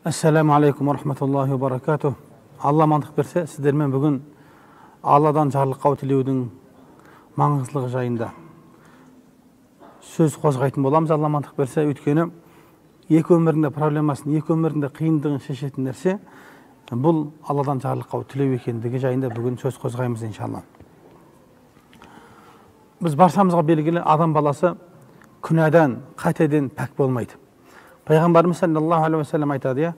Assalamu alaikum wa rahmatullahi wa barakatuh. Алла амандық берсе, сіздермен бүгін Алладан жарлыққа тілеудің маңыздылығы жайында сөз қозғайтын боламыз. Алла амандық берсе, өйткені екі өмірінде проблемасын, екі өмірінде қиындығын шешетін нәрсе бұл Алладан жарлыққа тілеу екендігі жайында бүгін сөз қозғаймыз иншалла. Біз баршамызға белгілі, адам баласы күнәдан, қатеден пәк болмайды. Пайғамбарымыз саллаллаху алейхи ва саллям айтады,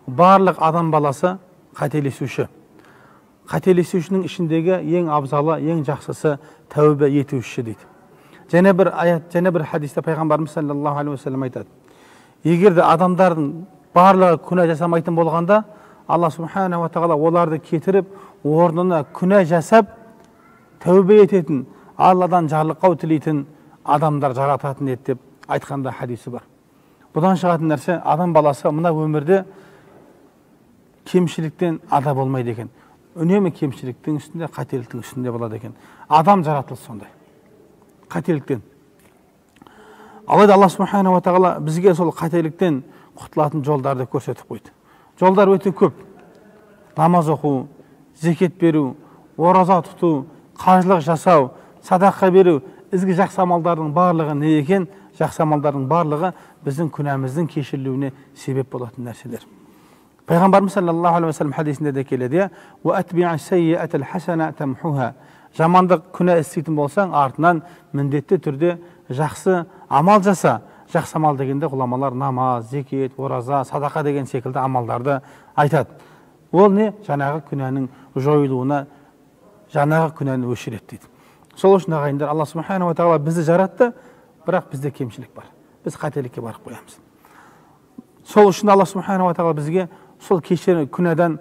барлық адам баласы қателесуші. Қателесушінің ішіндегі ең абзалы, ең жақсысы тәубе етуші дейді. Және бір аят, және бір хадисте пайғамбарымыз саллаллаху алейхи ва саллям айтады, егер де адамдардың барлығы күнә жасамайтын болғанда, Алла субхана ва тағала оларды кетіріп, орнына күнә жасап, тәубе ететін, Алладан жарлыққа тілейтін адамдар жарататын еді деп айтқанда хадисі бар. Бұдан шығатын нәрсе, адам баласы мына өмірде кемшіліктен ада болмайды екен. Үнемі кемшіліктің үстінде, қателіктің үстінде болады екен. Адам жаратылысы сондай. Қателіктен. Алайда Алла субхана ва тағала бізге сол қателіктен құтылатын жолдарды көрсетіп қойды. Жолдар өте көп. Намаз оқу, зекет беру, ораза тұту, қажылық жасау, садақа беру, ізгі жақсы амалдардың барлығы не екен? Жақсы амалдардың барлығы біздің күнәміздің кешірілуіне себеп болатын нәрселер. Пайғамбарымыз саллаллаху алейхи ва саллям хадисінде де келеді, "Ва атби'а саййатал хасана тамхуха." Жамандық күнә істейтін болсаң, артынан міндетті түрде жақсы амал жаса. Жақсы амал дегенде ғұламалар намаз, зекет, ораза, садақа деген секілді амалдарды айтады. Ол не? Жаңағы күнәнің жойылуына, жаңағы күнәні өшіреді дейді. Сол үшін ағайындар, Алла субхана ва тағала бізді жаратты, бірақ бізде кемшілік бар. Біз қателікке барып қоямыз. Сол үшін Алла субхана ва тағала бізге сол кешірім күнәдан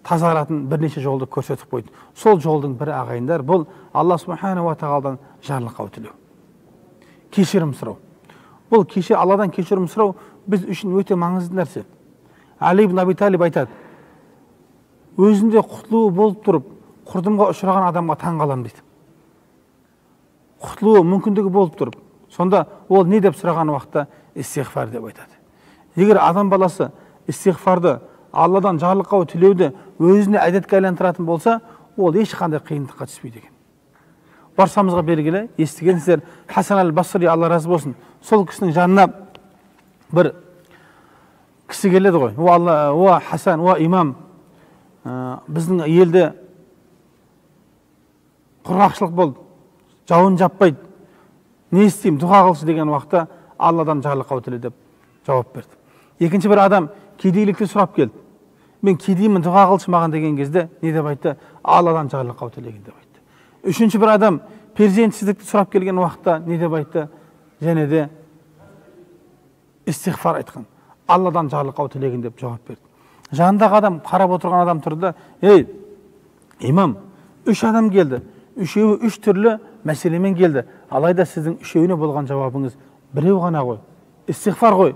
тазаратын бірнеше жолды көрсетіп қойды. Сол жолдың бірі ағайындар, бұл Алла субхана ва тағаладан жарлыққа тілеу. Кешірім сұрау. Бұл Алладан кешірім сұрау біз үшін өте маңызды нәрсе. Али ибн Аби Талиб айтады, өзінде құтылуы болып тұрып, құрдымға ұшыраған адамға таң қалам дейді. Құтылуы мүмкіндігі болып тұрып, сонда ол не деп сұраған уақытта истиғфар деп айтады. Егер адам баласы истиғфарды, Алладан жарлыққа тілеуді өзіне әдетке айландыратын болса, ол ешқандай қиындыққа түспейді екен. Баршамызға белгілі, естігенсіздер, Хасан аль-Басри, Алла разы болсын, сол кісінің жанына бір кісі келеді ғой. О Хасан, о имам, біздің елде құрғақшылық болды, жауын жаппайды, не істеймін, дұға қылшы деген уақытта Алладан жарлыққа тіле деп жауап берді. Екінші бір адам кедейлікті сұрап келді. Мен кедеймін, дұға қылшы маған деген кезде не деп айтты? Алладан жарлыққа тілеген деп айтты. Үшінші бір адам перзентсіздікті сұрап келген уақытта не деп айтты? Және де истиғфар айтқан. Алладан жарлыққа тілеген деп жауап берді. Жанындағы адам, қарап отырған адам тұрды. Ей, имам, үш адам келді. Үшеуі үш түрлі мәселемен келді. Алайда сіздің үшеуіне болған жауабыңыз біреу ғана ғой. Истиғфар ғой.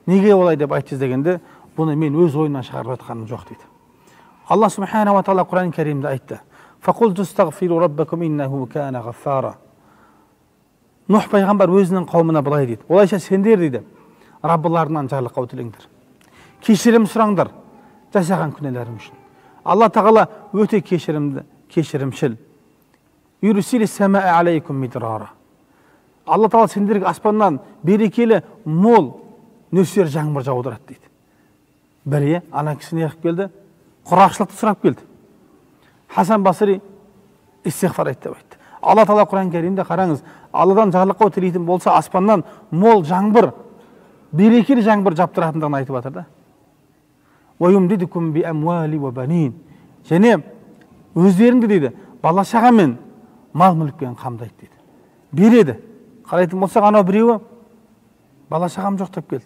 Неге олай деп айтсыз дегенде, бұны мен өз ойынан шығарып жатқаным жоқ дейді. Алла субхана ва тағала Құран кәрімде айтты. Фақулту стағфиру раббакум иннаху кана ғаффара. Нұх пайғамбар өзінің қауымына былай дейді. Олайша сендер дейді, Раббыларынан жарлыққа тілеңдер. Кешірім сұраңдар жасаған күнәларың үшін. Алла тағала өте кешірімді, кешірімшіл. Юрсили самаа алейкум мидрара. Алла тағала сендерге аспаннан берекелі, мол нөсер жаңбыр жаудырады дейді. Бірі ана кісі не қылып келді? Құрғақшылықты сұрап келді. Хасан Басри истиғфар айтты деп айтты. Алла тағала Құран кәрімде қараңыз, Алладан жарлыққа тілейтін болса, аспаннан мол жаңбыр, берекелі жаңбыр жаптыратындығын айтып жатыр да. Уайумдидукум би амвали ва банин. Және өздеріңді дейді, бала шағамен, мал мүлікпен қамдайды дейді. Береді. Қарайтын болсақ, анау біреуі бала шағам жоқ деп келді.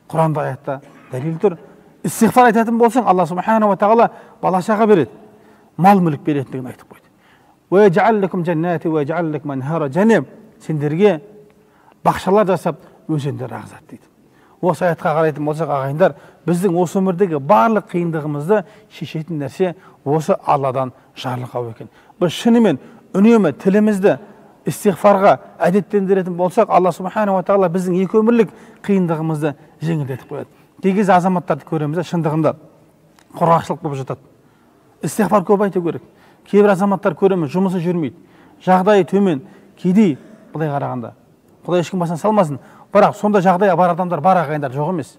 Құранда аятта дәлел тұр. Истиғфар айтатын болсаң, Алла субхана ва тағала бала шаға береді, мал мүлік беретіндігін айтып қойды. Ва яжъал лакум жаннати ва яжъал лакум анхара. Және сендерге бақшалар жасап, өзендер ағызады дейді. Осы аятқа қарайтын болсақ, ағайындар, біздің осы өмірдегі барлық қиындығымызды шешетін нәрсе осы Алладан жарлық алу екен. Біз шынымен үнемі тілімізді истихфарға әдеттендіретін болсақ, Алла субханала тағала біздің екі өмірлік қиындығымызды жеңілдетіп қояды. Кей кезде азаматтарды көреміз, шындығында құрғақшылық болып жатады. Истихфар көп айту керек. Кейбір азаматтар көреміз, жұмысы жүрмейді, жағдайы төмен, кедей, былай қарағанда. Құдай ешкім басына салмасын, бірақ сонда жағдайы бар адамдар, бар ағайындар жоқ емес.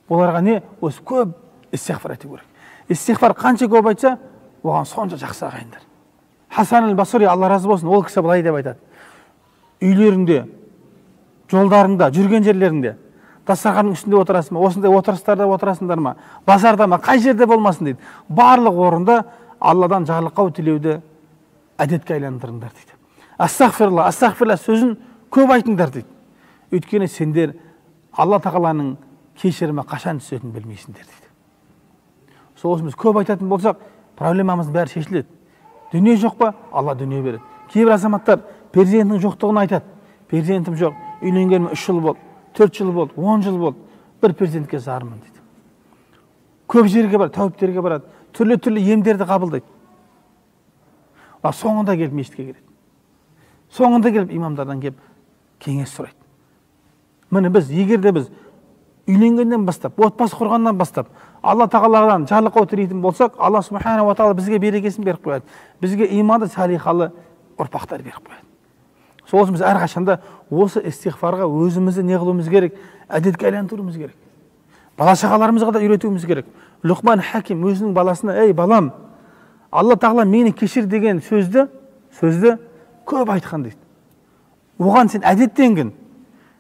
Оларға не? Осы көп истихфар айту керек. Истихфар қанша көп айтса, оған сонша жақсы ағайындар. Хасан аль-Басри, Алла разы болсын, ол кісі былай деп айтады. Үйлеріңде, жолдарыңда, жүрген жерлеріңде, дастарханның үстінде отырасың ба, осындай отырыстарда отырасыңдар ма, базарда ма, қай жерде болмасын дейді. Барлық орында Алладан жарлықау тілеуді әдетке айландырыңдар дейді. Астағфирулла, астағфирулла сөзін көп айтыңдар дейді. Өйткені сендер Алла тағаланың кешірімі қашан түсетінін білмейсіңдер дейді. Сол біз көп айтатын болсақ, проблемамыз бәрі шешіледі. Дүние жоқ па? Алла дүние береді. Кейбір азаматтар перзентінің жоқтығын айтады. Перзентім жоқ, үйленгеніме 3 жыл болды, 4 жыл болды, 10 жыл болды, бір перзентке зармын дейді. Көп жерге барады, тәуіптерге барады, түрлі емдерді қабылдайды. Соңында келіп мешітке келеді. Соңында келіп имамдардан келіп кеңес сұрайды. Міне біз, егерде біз үйленгеннен бастап, отбасы құрғаннан бастап, Алла тағаладан жарлықау тілейтін болсақ, Алла субханала тағала бізге берекесін беріп қояды. Бізге иманды, салихалы ұрпақтар беріп қояды. Сол үшін біз әрқашанда осы истихфарға өзімізді не қылуымыз керек? Әдетке айландыруымыз керек. Бала-шағаларымызға да үйретуіміз керек. Лұқман Хаким өзінің баласына: "Ей балам, Алла тағала мені кешір" деген сөзді көп айтқан дейді. Оған сен әдеттенгін.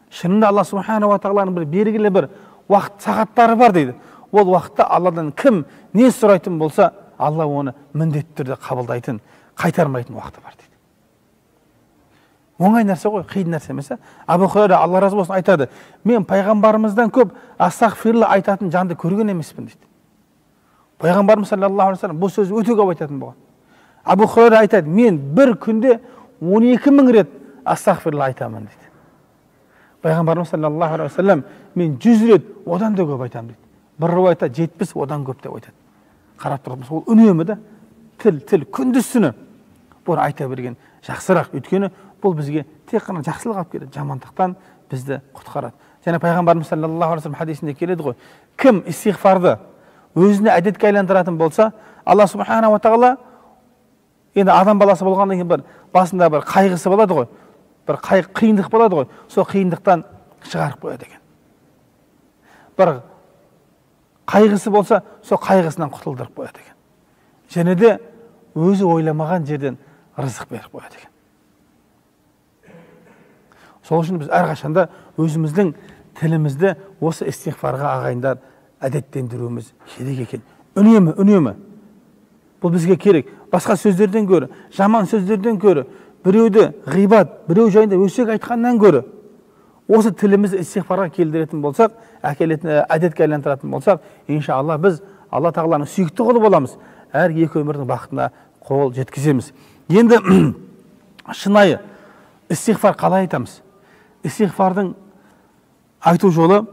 Шынында Алла субханала тағаланың бір белгілі бір уақыт сағаттары бар дейді. Ол уақытта Алладан кім не сұрайтын болса, Алла оны міндетті түрде қабылдайтын, қайтармайтын уақыты бар дейді. Оңай нәрсе ғой, қиын нәрсе емес. Абу Хурайра, Алла разы болсын, айтады: "Мен пайғамбарымыздан көп астағфирулла айтатын жанды көрген емеспін" дейді. Пайғамбарымыз саллаллаху алейхи ва саллям бұл сөзді өте көп айтатын болған. Абу Хурайра айтады: "Мен бір күнде 12.000 рет астағфирулла айтамын" дейді. Пайғамбарымыз саллаллаху алейхи ва саллям: "Мен 100 рет одан да көп айтамын" дейді. Бір риуаятта 70 одан көп деп айтады. Қарап тұрмыз, ол үнемі да тіл күндіз түні бұны айта берген жақсырақ. Өйткені бұл бізге тек қана жақсылық алып келеді, жамандықтан бізді құтқарады. Және пайғамбарымыз саллаллаху алейхи ва саллям хадисінде келеді ғой: "Кім истихфарды өзіне әдетке айландыратын болса, Алла субханала тағала, енді адам баласы болғаннан кейін бір басында бір қайғысы болады ғой, бір қиындық болады ғой, сол қиындықтан шығарып қояды екен. Бір қайғысы болса, сол қайғысынан құтылдырып қояды екен. Және де өзі ойламаған жерден рызық беріп қояды екен." Сол үшін біз әрқашанда өзіміздің тілімізді осы истихфарға ағайындар әдеттендіруіміз керек екен. Үнемі. Бұл бізге керек. Басқа сөздерден көрі, жаман сөздерден көрі, біреуді ғибат, біреу жайында өсек айтқаннан көрі, осы тілімізді истихфарға келдіретін болсақ, әдетке айландыратын болсақ, иншалла біз Алла тағаланың сүйікті құлы боламыз. Әр екі өмірдің бақытына қол жеткіземіз. Енді шынайы истихфар қалай айтамыз? Истихфардың айту жолы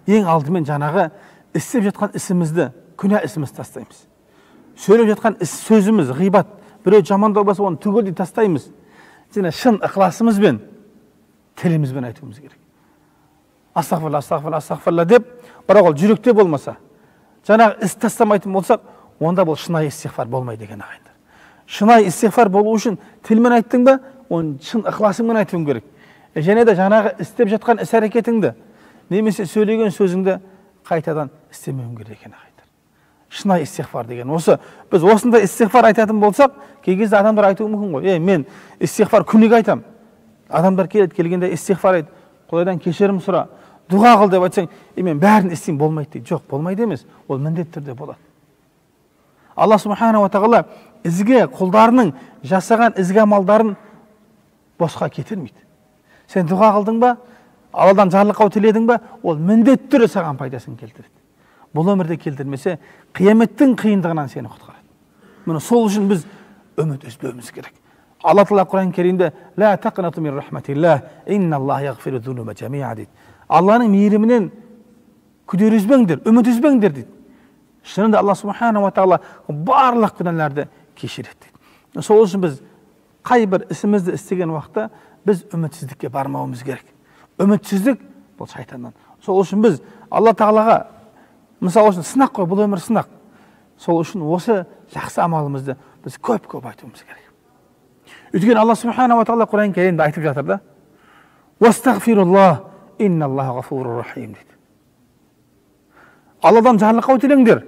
ең алдымен жаңағы істеп жатқан ісімізді, күнә ісімізді тастаймыз. Сөйлеп жатқан сөзіміз, ғибат, біреу жамандау болса, оны түгелдей тастаймыз. Және шын ықыласымызбен, тілімізбен айтуымыз керек. Астағфирулла, астағфирулла, астағфирулла деп, бірақ ол жүректе болмаса, жаңағы іс тастамайтын болсақ, онда бұл шынайы истихфар болмайды деген ағайындар. Шынайы истихфар болу үшін тілмен айттың ба, оны шын ықыласыңмен айтуың керек. Және де жаңағы істеп жатқан іс әрекетіңді, немесе сөйлеген сөзіңді қайтадан істемеуің керек екен ағайындар. Шынайы истихфар деген осы. Біз осындай истихфар айтатын болсақ, кей кезде адамдар айтуы мүмкін ғой: "Мен истихфар күніге айтам." Адамдар келгенде истихфар айт, Құдайдан кешірім сұра, дұға қыл деп айтсаң, "Мен бәрін істеймін", болмайды дейді. Жоқ, болмайды емес. Ол міндетті түрде болады. Алла субханала тағала ізге құлдарының жасаған ізгі амалдарын босқа кетірмейді. Сен дұға қылдың ба, Алладан жарлықау тіледің ба, ол міндетті түрде саған пайдасын келтіреді. Бұл өмірде келтірмесе, қияметтің қиындығынан сені құтқарады. Міне сол үшін біз үміт үзбеуіміз керек. Алла Тағала Құран Керимде: "Ла тақнату мин рахматиллах, инналлаха яғфиру зунуба жамиа" дейді. Алланың мейірімінен күдер үзбеңдер, үміт үзбеңдер дейді. Шынында Алла субханала тағала барлық күнәларды кешіреді дейді. Сол үшін біз қай бір ісімізді істеген уақытта біз үмітсіздікке бармауымыз керек. Үмітсіздік бұл шайтаннан. Сол үшін біз Алла тағалаға, мысалы үшін сынақ қой, бұл өмір сынақ. Сол үшін осы жақсы амалымызды біз көп-көп айтуымыз керек. Өйткені Алла субханала ва тағала Құран кәрімде айтып жатыр да: «Уастағфируллах, инналлаха ғафурур рахим» дейді. Алладан жарлыққа өтіліңдер.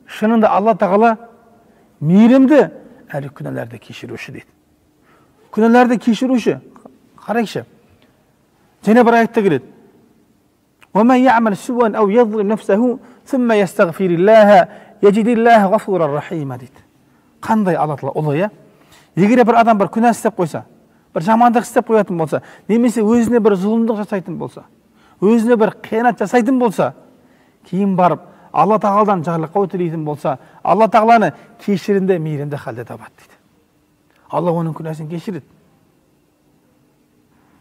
Шынында Алла тағала мейірімді, әрі күнәларды кешіруші дейді. Күнәларды кешіруші. Қарайықшы. Және бір аятта келеді: وَمَنْ يَعْمَلْ سُوءًا أَوْ يَظْلِمْ نَفْسَهُ ثُمَّ يَسْتَغْفِرِ اللَّهَ يَجِدِ اللَّهَ غَفُورًا رَحِيمًا дейді. Қандай Алла тағала ұлы, иә? Егер бір адам бір күнә істеп қойса, бір жамандық істеп қоятын болса, немесе өзіне бір зұлымдық жасайтын болса, өзіне бір қиянат жасайтын болса, кейін барып Алла тағаладан жарлыққа өтілейтін болса, Алла тағаланы кешірімді, мейірімді халде табады дейді. Алла оның күнәсін кешіреді.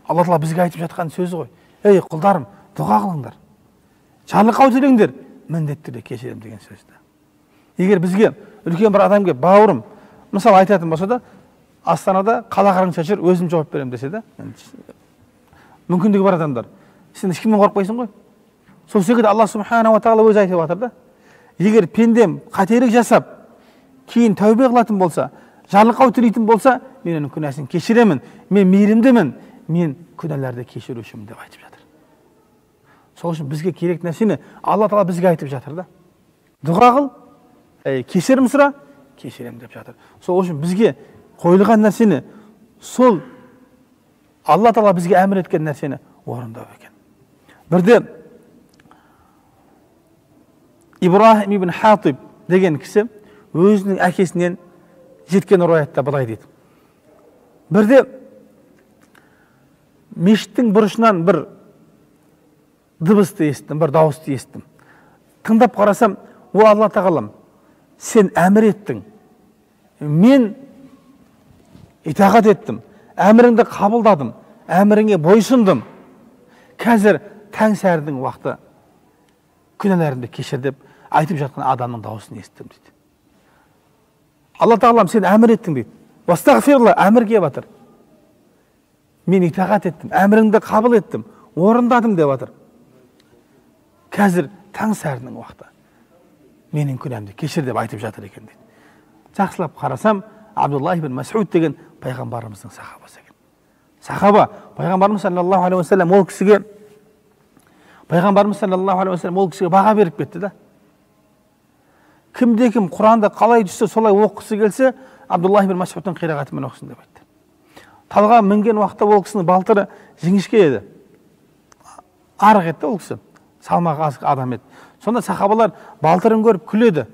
Алла тағала бізге айтып жатқан сөзі ғой: ей құлдарым, дұға қылыңдар, жарлыққа өтіліңдер, міндетті түрде кешірем деген сөзді. Егер бізге үлкен бір адам келіп, бауырым, мысалы айтатын болса да, Астанада қалақарың шашыр, өзім жауап берем десе да, мүмкіндігі бар адамдар, сен ешкімнен қорықпайсың ғой. Сол секілді Алла субхана ва тағала өзі айтып жатыр да: егер пендем қателік жасап, кейін тәубе қылатын болса, жарлыққа өтілейтін болса, мен оның күнәсін кешіремін, мен мейірімдімін, мен күнәларды кешірушімін деп айтып жатыр. Сол үшін бізге керек нәрсені Алла тағала бізге айтып жатыр да: дұға қыл, кешірім сұра, кешірем деп жатыр. Сол үшін бізге қойылған нәрсені, сол Алла тағала бізге әмір еткен нәрсені орындау екен. Бірде Ибрахим ибн Хатиб деген кісі өзінің әкесінен жеткен риаятта былай дейді: бірде мешіттің бұрышынан бір дыбысты естідім, бір дауысты естідім. Тыңдап қарасам, о Алла тағалам, сен әмір еттің, мен итағат еттім, әміріңді қабылдадым, әміріңе бойсұндым. Қазір таң сәрінің уақыты, күнәларымды кешір деп айтып жатқан адамның дауысын естідім дейді. Алла тағалам, сен әмір еттің дейді. Уастағфирулла, әмір келіп жатыр. Мен итағат еттім, әміріңді қабыл еттім, орындадым деп жатыр. Қазір таң сәрінің уақыты, менің күнәмді кешір деп айтып жатыр екен дейді. Жақсылап қарасам, Абдулла ибн Мас'уд деген пайғамбарымыздың сахабасы екен. Сахаба, пайғамбарымыз саллаллаху алейхи ва саллям ол кісіге баға беріп кетті да. Кімде-кім Құранды қалай түссе солай оқысы келсе, Абдулла ибн Мас'удтың қирағатымен оқысын деп айтты. Талға мінген уақытта ол кісінің балтыры жіңішке еді. Арық еді ол кісі, салмағы аз адам еді. Сонда сахабалар балтырын көріп күледі,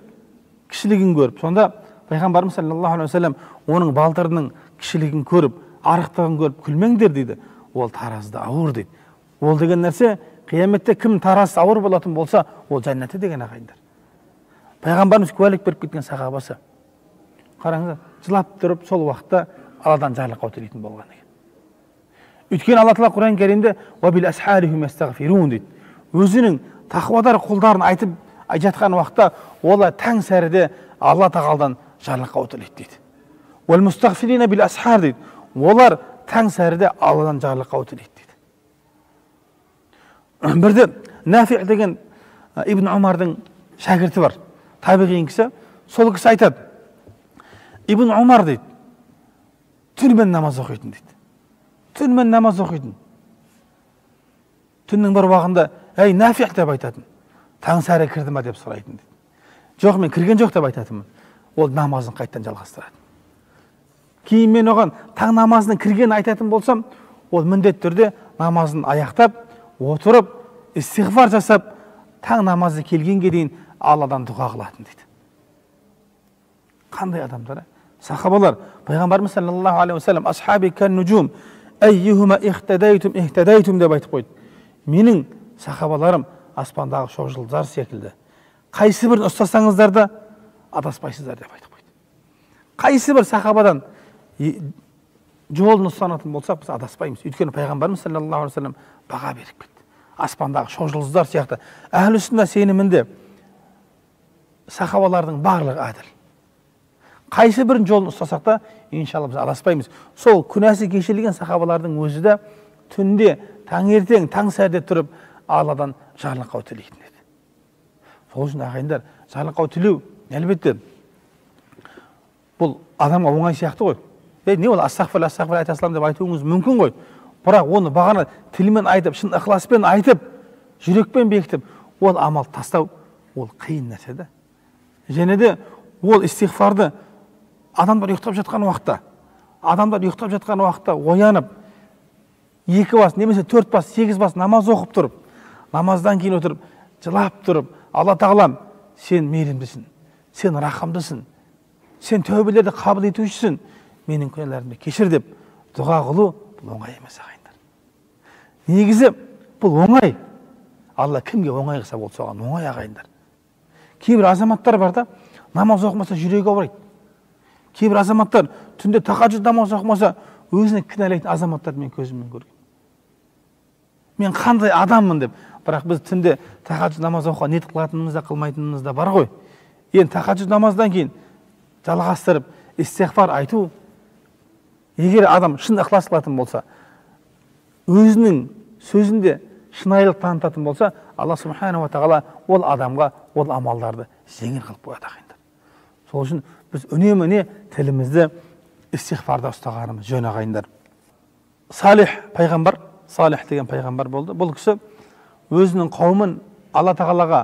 кішілігін көріп. Сонда пайғамбарымыз саллаллаху алейхи ва саллям оның балтырының кішілігін көріп, арықтығын көріп күлмеңдер дейді. Ол таразда ауыр дейді. Ол деген нәрсе, қияметте кім таразы ауыр болатын болса, ол жәннатта деген ағайындар. Пайғамбарымыз куәлік беріп кеткен сахабасы. Қараңыздар, жылап тұрып сол уақытта Алладан жарлыққа өтілейтін болған екен. Өйткені Алла тағала Құран кәрімде «Уабил асхарихум ястағфирун» дейді. Өзінің тақуадар құлдарын айтып жатқан уақытта олар таң сәріде Алла тағаладан жарлыққа өтіледі дейді. «Уал мустағфирина бил асхар» дейді. Олар таң сәріде Алладан жарлыққа өтіледі дейді. Бірде Нафи деген Ибн Умардың шәкірті бар, табиғи кісі. Сол кісі айтады: Ибн Умар дейді, түнімен намаз оқитын дейді. Түнімен намаз оқитын. Түннің бір уақытында: «Ей, Нафи» деп айтатын. Таң сәрі кірді ма деп сұрайтын дейді. Жоқ, мен кірген жоқ деп айтатынмын. Ол намазын қайттан жалғастырады. Кейін мен оған таң намазының кіргенін айтатын болсам, ол міндетті түрде намазын аяқтап, отырып, истиғфар жасап, таң намазы келгенге дейін Алладан дұға қылатын дейді. Қандай адамдар? Сахабалар, пайғамбарымыз саллаллаху алейхи ва саллям асхаби кан нуджум айюхума ихтадайтум деп айтып қойды. Менің сахабаларым аспандағы шоқжұлдыздар секілді. Қайсы бірін ұстасаңыздар да адаспайсыздар деп айтып қойды. Қайсы бір сахабадан жолын ұстанатын болсақ, біз адаспаймыз. Өйткені пайғамбарымыз саллаллаху алейхи ва саллям баға беріп кетті. Аспандағы шоқжұлдыздар сияқты әхлі сүнна сенімінде сахабалардың барлығы әділ. қайсы бірін жолын ұстасақ та иншалла біз адаспаймыз. Сол күнәсі кешірілген сахабалардың өзі де түнде таңертең таң сәріде тұрып Алладан жарлықау тілейтін еді. Сол үшін ағайындар, жарлықау тілеу әлбетте бұл адамға оңай сияқты ғой. Не ол астағфирулла астағфирулла айта саламын деп айтуыңыз мүмкін ғой. Бірақ оны бағана тілмен айтып, шын ықыласпен айтып, жүрекпен бекітіп, ол амал тастау ол қиын нәрсе да. Және де ол истиғфарды адамдар ұйықтап жатқан уақытта оянып 2 бас немесе 4 бас 8 бас намаз оқып тұрып, намаздан кейін отырып жылап тұрып, Алла тағалам сен мейірімдісің, сен рақымдысың, сен тәубелерді қабыл етушісің, менің күнәларымды кешір деп дұға қылу бұл оңай емес ағайындар. Негізі бұл оңай. Алла кімге оңай қылса болды соған оңай ағайындар. Кейбір азаматтар бар да, намаз оқымаса жүрегі ауырайды. Кейбір азаматтар түнде тахаджуд намаз оқымаса өзіне кінәлайтын азаматтарды мен көзіммен көргем. Мен қандай адаммын деп. Бірақ біз түнде тахаджуд намаз оқуға ниет қылатынымыз да қылмайтынымыз да бар ғой. Енді тахаджуд намаздан кейін жалғастырып истиғфар айту, егер адам шын ықылас қылатын болса, өзінің сөзінде шынайылық танытатын болса, Алла субханала тағала ол адамға ол амалдарды жеңіл қылып қояды ағайындар. Сол үшін біз үнемі тілімізді истиғфарда ұстағанымыз жөн ағайындар. Салих пайғамбар, Салих деген пайғамбар болды. Бұл кісі өзінің қауымын Алла тағалаға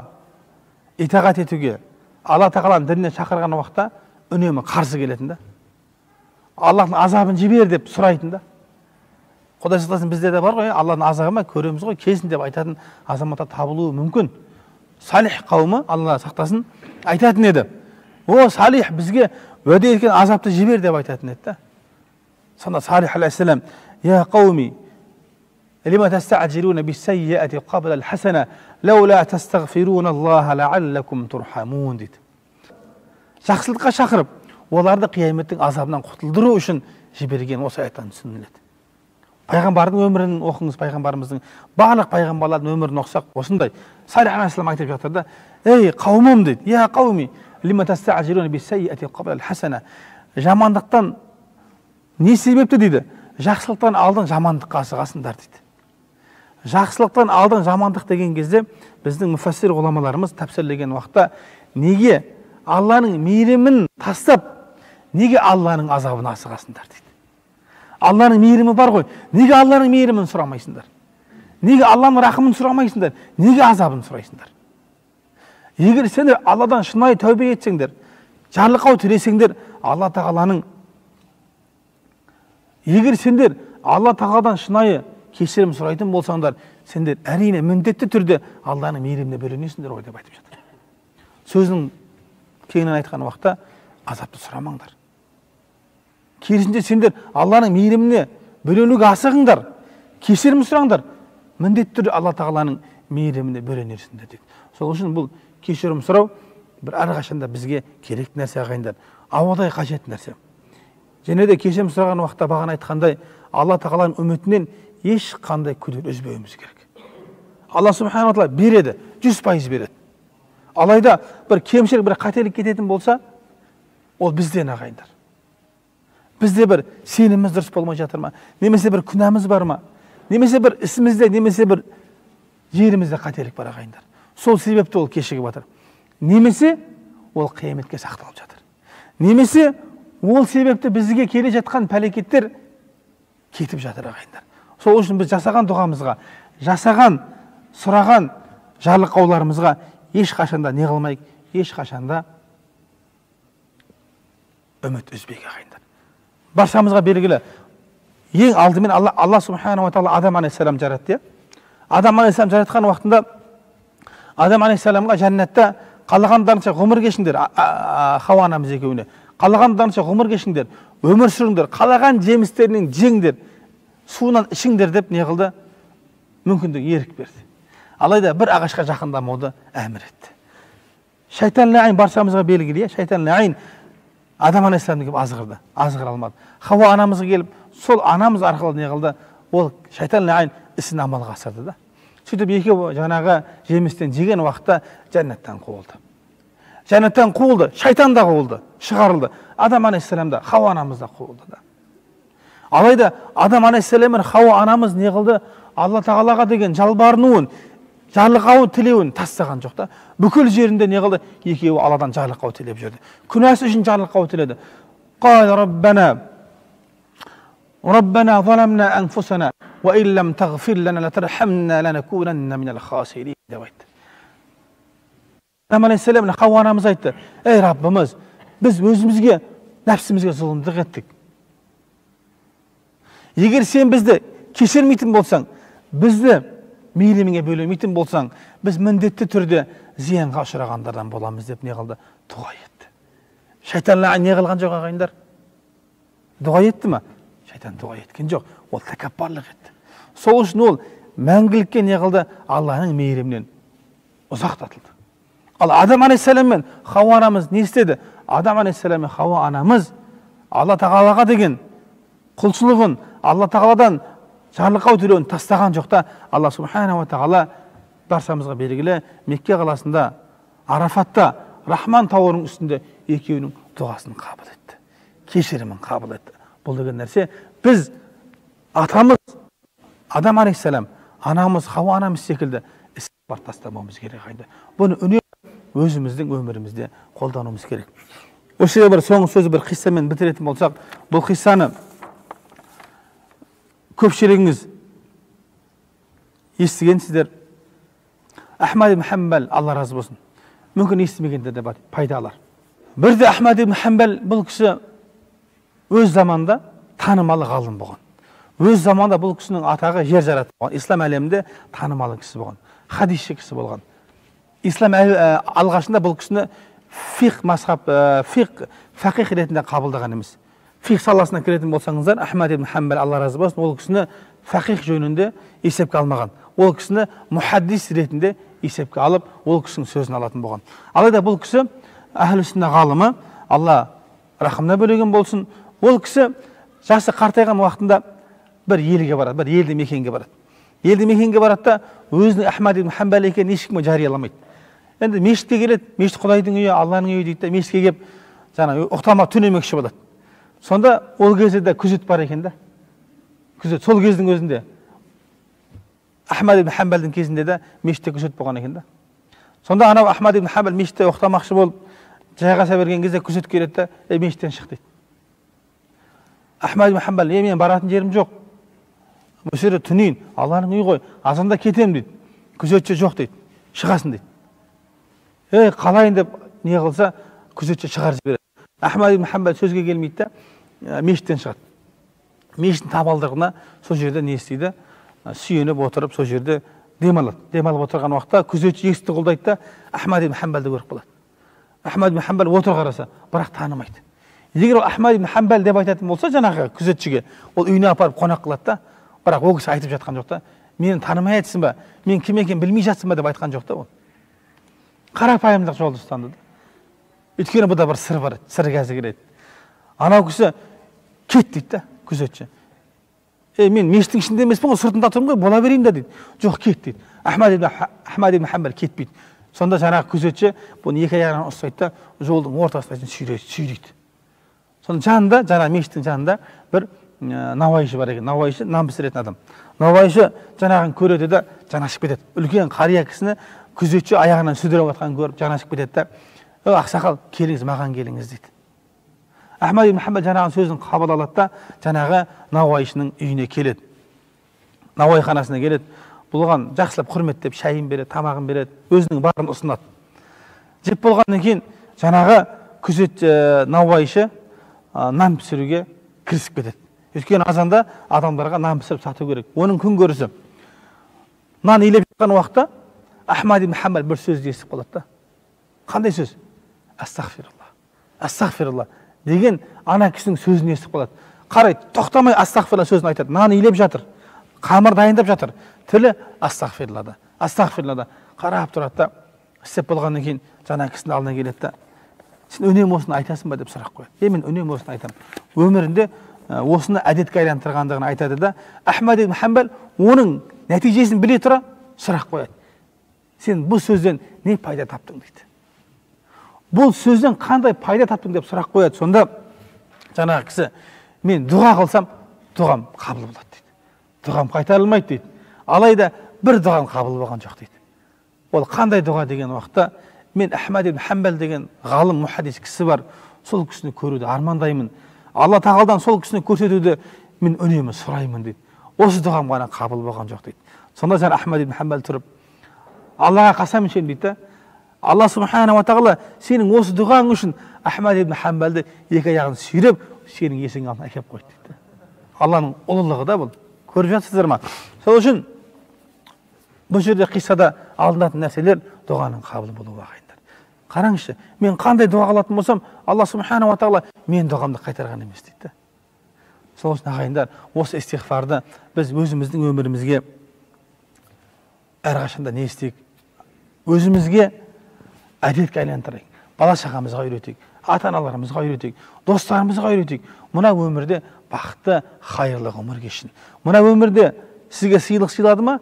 итағат етуге, Алла тағаланың дініне шақырған уақытта үнемі қарсы келетін да. Аллахтың азабын жібер деп сұрайтын да. Құдай сақтасын, бізде де бар ғой, Алланың азабын көреміз ғой, келсін деп айтатын азаматтар табылуы мүмкін. Салих қауымы, Алла сақтасын, айтатын еді. О, Салих бізге уәде еткен азапты жібер деп айтатын еді. Сонда Салих алейхиссалам: "Я қауми, лима тастаъджилуна бис-саййиати қабла ал-хасана, лаула тастағфируна Аллаха лааллакум турхамун" дейді. Жақсылыққа шақырып, оларды қияметтің азабынан құтылдыру үшін жіберген осы аяттан түсініледі. Пайғамбардың өмірін оқыңыз, пайғамбарымыздың барлық пайғамбарлардың өмірін оқысақ осындай. Салих алейхиссалам айтып жатыр да: "Ей қауымым" дейді. "Я қауми, лима тастаъджилуна бис-саййиати қабла ал-хасана". Жамандықтан не себепті дейді? Жақсылықтан алдын жамандыққа асығасыңдар дейді. Жақсылықтан алдын жамандық деген кезде біздің муфассир ғұламаларымыз тәпсірлеген уақытта неге Алланың мейірімін тастап, неге Алланың азабын асығасыңдар дейді. Алланың мейірімі бар ғой, неге Алланың мейірімін сұрамайсыңдар? Неге Алланың рақымын сұрамайсыңдар? Неге азабын сұрайсыңдар? Егер сендер Алладан шынайы тәубе етсеңдер, жарлықау тілесеңдер, Алла тағаланың, егер сендер Алла тағаладан шынайы кешірім сұрайтын болсаңдар, сендер әрине міндетті түрде Алланың мейіріміне бөленесіңдер ғой деп айтып жатыр. Сөзінің кеңінен айтқан уақытта азапты сұрамаңдар. Керісінше сендер Алланың мейіріміне бөленуге асығыңдар, кешірім сұраңдар, міндетті түрде Алла тағаланың мейіріміне бөленерсіңдер дейді. Сол үшін бұл кешірім сұрау бір әрқашанда бізге керек нәрсе ағайындар, ауадай қажет нәрсе. Және де кешірім сұраған уақытта бағана айтқандай, Алла тағаланың үмітінен ешқандай күдер үзбеуіміз керек. Алла субханала тағала береді, 100% береді. Алайда бір кемшілік, бір қателік кететін болса, ол бізден ағайындар. Бізде бір сеніміміз дұрыс болмай жатыр ма? Немесе бір күнәміз бар ма? Немесе бір ісімізде, немесе бір жерімізде қателік бар ағайындар. Сол себепті ол кешігіп жатыр. Немесе ол қияметке сақталып жатыр. Немесе ол себепті бізге келе жатқан пәлекеттер кетіп жатыр ағайындар. Сол үшін біз жасаған дұғамызға, жасаған, сұраған жарлықауларымызға ешқашанда не қылмайық, ешқашанда үміт үзбейік ағайындар. Баршамызға белгілі, ең алдымен Алла субханала тағала Адам алейхиссалам жаратты. Адам алейхиссалам жаратқан уақытында Адам алейхиссаламға жәннатта қалағандарынша ғұмыр кешіңдер, Хауа анамыз екеуіне. Қалағандарынша ғұмыр кешіңдер, өмір сүріңдер, қалаған жемістерінен жеңдер, суынан ішіңдер деп не қылды? Мүмкіндік ерік берді. Алайда бір ағашқа жақындамауды әмір етті. Шайтан ләйін баршамызға белгілі, шайтан ләйін Адам алейхиссаламды келіп азғырды, азғыра алмады. Хауа анамызға келіп, сол анамыз арқылы не қылды? Ол шайтан ләйін ісін амалға асырды да. Сөйтіп екеуі жаңағы жемістен жеген уақытта жәннаттан қуылды. жәннаттан қуылды, шайтан да қуылды, шығарылды. Адам алейхиссалам да, Хауа анамыз да қуылды да. Алайда Адам алейхиссалам мен Хауа анамыз не қылды? Алла тағалаға деген жалбарынуын, жарлықауын тілеуін тастаған жоқ та. Бүкіл жерінде не қылды? Екеуі Алладан жарлықау тілеп жүрді. Күнәсі үшін жарлықау тіледі. Қал Раббана заламна анфусана ва иллам тагфир лана латархамна ланакунанна минал хасирин деп айтты. Адам алейхиссалам Хауа анамыз айтты: "Ей Раббымыз, біз өзімізге, нәпсімізге зұлымдық еттік. Егер сен бізді кешірмейтін болсаң, бізді мейліміңе бөлемейтін болсаң, біз міндетті түрде зиянға ұшырағандардан боламыз" деп не қылды? Дұға етті. Шайтан не қылған жоқ ағайындар? Дұға етті ме? Шайтан дұға еткен жоқ. Ол тәкаппарлық етті. Сол үшін ол мәңгілікке не қылды? Алланың мейірімінен ұзақтатылды. Ал Адам алейхиссалам мен Хауа анамыз не істеді? Адам алейхиссалам мен Хауа анамыз Алла тағалаға деген құлшылығын, Алла тағаладан жарлықау тілеуін тастаған жоқ та. Алла субханала тағала баршамызға белгілі Мекке қаласында Арафатта Рахман тауының үстінде екеуінің дұғасын қабыл етті, кешірімін қабыл етті. Бұл деген нәрсе біз атамыз Адам алейхиссалам, анамыз Хауа анамыз секілді істер тастамауымыз керек. Бұны үнемі өзіміздің өмірімізде қолдануымыз керек. Осы бір соңғы сөзі бір қиссамен бітіретін болсақ, бұл қиссаны көпшілігіңіз естігенсіздер. Ахмад ибн Хамбал, Алла разы болсын, мүмкін естімегендер де бар, пайдалар. Бірде Ахмад ибн Хамбал бұл кісі өз заманда танымалы ғалым болған. Өз заманда бұл кісінің атағы жер жаратып болған. Ислам әлемінде танымалы кісі болған, хадисші кісі болған. Ислам алғашында бұл кісіні фақих ретінде қабылдаған емес. Фиқ саласына кіретін болсаңыздар, Ахмад ибн Хамбал, Алла разы болсын, ол кісіні фақих жөнінде есепке алмаған. Ол кісіні мухаддис ретінде есепке алып, ол кісінің сөзін алатын болған. Алайда бұл кісі әхлі сүнна ғалымы, Алла рахымына бөлеген болсын. Ол кісі жасы қартайған уақытында бір елге барады, бір елді мекенге барады. Елді мекенге барады да өзінің Ахмад ибн Хамбал екенін ешкімге жарияламайды. Енді мешітке келеді, мешіт Құдайдың үйі, Алланың үйі дейді да, мешітке келіп, ұйықтамай түнемекші болады. Сонда ол кезде де күзет бар екен да. Күзет сол кездің өзінде Ахмад ибн Хамбалдың кезінде де мешітте күзет болған екен да. Сонда анау Ахмад ибн Хамбал мешітте ұйықтамақшы болып жайғаса берген кезде күзет келеді да, мешіттен шық дейді. Ахмад ибн Хамбал: "Мен баратын жерім жоқ. Осы жерде түнейін, Алланың үйі ғой, азанда кетемін" дейді. Күзетші жоқ дейді. "Шығасың" дейді. Қалайын деп не қылса, күзетші шығарып жібереді. Ахмад ибн Хамбал сөзге келмейді да, мешіттен шығады. Мешіттің табалдырығына сол жерде не істейді? Сүйеніп отырып, сол жерде демалады. Демалып отырған уақытта күзетші есікті қолдайды да, Ахмад ибн Хамбалды көріп қалады. Ахмад ибн Хамбал отыр қараса, бірақ танымайды. Егер ол Ахмад ибн Хамбал деп айтатын болса, жаңағы күзетшіге, ол үйіне апарып қонақ қылады да, бірақ ол кісі айтып жатқан жоқ та, "Мені танымай айтсың ба, мен кім екенін білмей жатсың ба" деп айтқан жоқ та. Ол қарапайымдық жолды ұстанды да. Өйткені бұда бір сыр бар, сыр кәзі келеді. Анау кісі кет дейді да, күзетші. Мен мешіттің ішінде емеспін ғой, сыртында тұрмын ғой, бола берейін да дейді. Жоқ, кет дейді. Ахмад ибн Хамбал кетпейді. Сонда жаңағы күзетші бұны екі аяғынан ұстайды да, жолдың ортасына сүйрейді. Сонда жанында, жаңағы мешіттің жанында бір навайшы бар екен. Навайшы нан пісіретін адам. Навайшы жаңағын көреді да, жанашып кетеді. Үлкен қария кісіні күзетші аяғынан сүдіріп жатқанын көріп жанашып кетеді да, "Ақсақал, келіңіз, маған келіңіз" дейді. Ахмад ибн Хамбал жаңағы сөзін қабыл алады да, жаңағы навайшының үйіне келеді. Навайханасына келеді. Бұлған жақсылап құрметтеп шайын береді, тамағын береді, өзінің барын ұсынады. Жеп болғаннан кейін жаңағы күзет навайшы нан пісіруге кірісіп кетеді. Өйткені азанда адамдарға нан пісіріп сату керек. Оның күн көрісі. Нан илеп жатқан уақытта Ахмад ибн Хамбал бір сөзді естіп қалады да. Қандай сөз? "Астағфирулла, астағфирулла" деген ана кісінің сөзін естіп қалады. Қарай, тоқтамай астағфирулла сөзін айтады. Нан илеп жатыр, қамыр дайындап жатыр. Тілі астағфирлада, астағфирлада. Қарап тұрады да, істеп болғаннан кейін жаңа кісінің алдына келеді да, "Сен үнемі осыны айтасың ба" деп сұрақ қояды. "Мен үнемі осыны айтамын." Өмірінде осыны әдетке айландырғандығын айтады да, Ахмад ибн Хамбал оның нәтижесін біле тұра сұрақ қояды. "Сен бұл сөзден не пайда таптың" дейді. бұл сөзден қандай пайда таптың деп сұрақ қояды. Сонда жаңағы кісі, мен дұға қылсам, дұғам қабыл болады дейді. Дұғам қайтарылмайды дейді. Алайда бір дұғам қабыл болған жоқ дейді. Ол қандай дұға деген уақытта, мен Ахмад ибн Хамбал деген ғалым мұхаддис кісі бар, сол кісіні көруді армандаймын. Алла тағаладан сол кісіні көрсетуді мен үнемі сұраймын дейді. Осы дұғам ғана қабыл болған жоқ дейді. Сонда жаңа Ахмад ибн Хамбал тұрып, Аллаға қасам ішемін дейді. Алла субхана ва тағала сенің осы дұғаң үшін Ахмад ибн Хамбалды екі аяғын сүйреп, сенің есіңнің алдына әкеп қойды дейді. Алланың ұлылығы да бұл. Көріп жатсыздар ма? Сол үшін бұл жерде қиссада алынатын нәрселер дұғаның қабыл болуы ағайындар. Қараңызшы, мен қандай дұға қылатын болсам, Алла субхана ва тағала мен дұғамды қайтарған емес дейді. Сол үшін ағайындар, осы истиғфарды біз өзіміздің өмірімізге әрқашанда не істейік? Өзімізге әдетке айландырайық. Бала шағамызға үйретейік, ата-аналарымызға үйретейік, достарымызға үйретейік. Мына өмірде бақытты, хайырлы ғұмыр кешін. Мына өмірде сізге сыйлық сыйлады ма,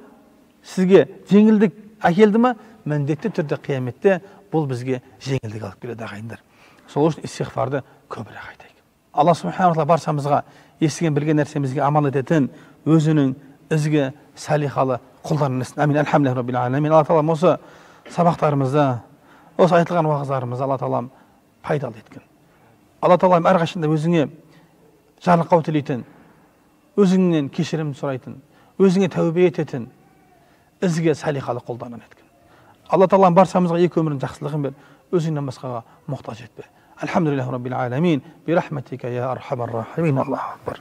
сізге жеңілдік әкелді ма, міндетті түрде қияметте бұл бізге жеңілдік алып келеді ағайындар. Сол үшін истиғфарды көбірек айтайық. Алла субхана ва тағала баршамызға естіген білген нәрсемізге амал ететін өзінің ізгі салихалы құлдарынан етсін. Амин. Әлхамдулиллахи раббил аламин. Алла тағалам осы сабақтарымызда, осы айтылған уағыздарымызды Алла тағалам пайдалы еткен. Алла тағалам әрқашанда өзіңе жарылқау тілейтін, өзіңнен кешірім сұрайтын, өзіңе тәубе ететін ізгі салихалы құлдарынан еткен. Алла тағалам баршамызға екі өмірдің жақсылығын бер, өзіңнен басқаға мұқтаж етпе. Әлхамдулиллахи раббил аламин. Бирахматика я архамар рахимин. Аллаху акбар.